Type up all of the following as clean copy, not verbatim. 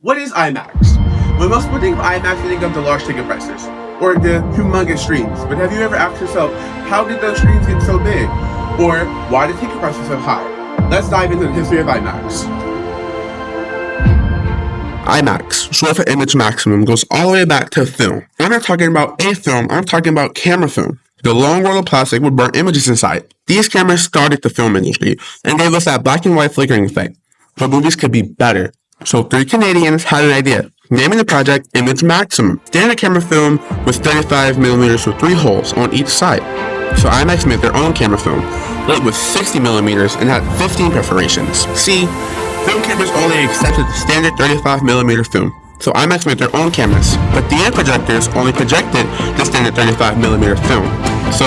What is Imax? When most people think of Imax, they think of the large ticket prices or the humongous screens. But have you ever asked yourself, how did those screens get so big? Or why did ticket prices so high? Let's dive into the history of Imax. IMAX, short for image maximum, goes all the way back to film. I'm not talking about a film, I'm talking about camera film. The long roll of plastic would burn images inside. These cameras started the film industry and gave us that black and white flickering effect. But movies could be better. So 3 Canadians had an idea, naming the project Image Maximum. Standard camera film was 35mm with 3 holes on each side. So IMAX made their own camera film. It was 60mm and had 15 perforations. See, film cameras only accepted the standard 35mm film. So IMAX made their own cameras, but the end projectors only projected the standard 35mm film. So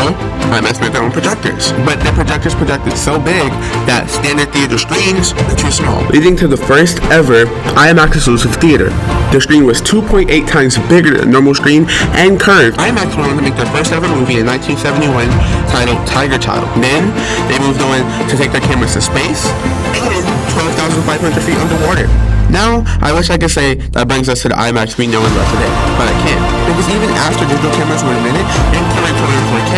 IMAX made their own projectors, but their projectors projected so big that standard theater screens were too small, leading to the first ever IMAX exclusive theater. The screen was 2.8 times bigger than a normal screen and curved. IMAX went on to make their first ever movie in 1971 titled Tiger Child. Then they moved on to take their cameras to space and 12,500 feet underwater. Now, I wish I could say that brings us to the IMAX we know and love today, but I can't. Because even after digital cameras were invented and carried 4K,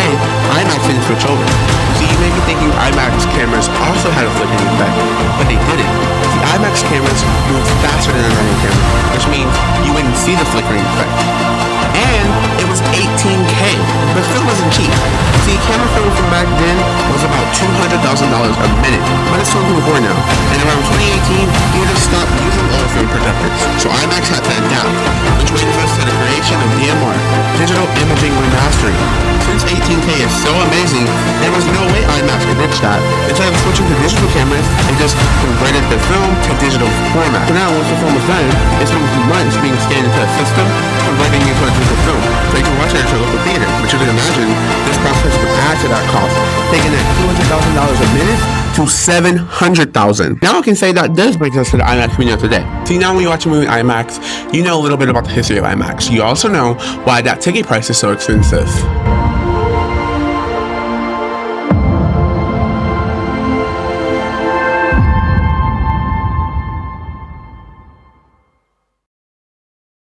IMAX didn't switch over. So you may be thinking IMAX cameras also had a flickering effect, but they didn't. The IMAX cameras moved faster than a normal camera, which means you wouldn't see the flickering effect. And it was 18K, but film wasn't cheap. See, camera film from back then was about $200,000 a minute, but it's something before now. And around 2018, theaters stopped using old film projectors, so IMAX had to adapt, which brings us to the creation of DMR, Digital Imaging Remastering. Since 18K is so amazing, there was no way IMAX could ditch that. Instead of switching to digital cameras, they just converted the film to digital format. So now, once the film is done, it's been months being scanned into a system, converting it to a digital film, so you can watch it at your local theater. But you can imagine, this process would add to that cost, taking that $200,000 a minute to $700,000. Now I can say that does bring us to the IMAX we know today. See, now when you watch a movie IMAX, you know a little bit about the history of IMAX. You also know why that ticket price is so expensive.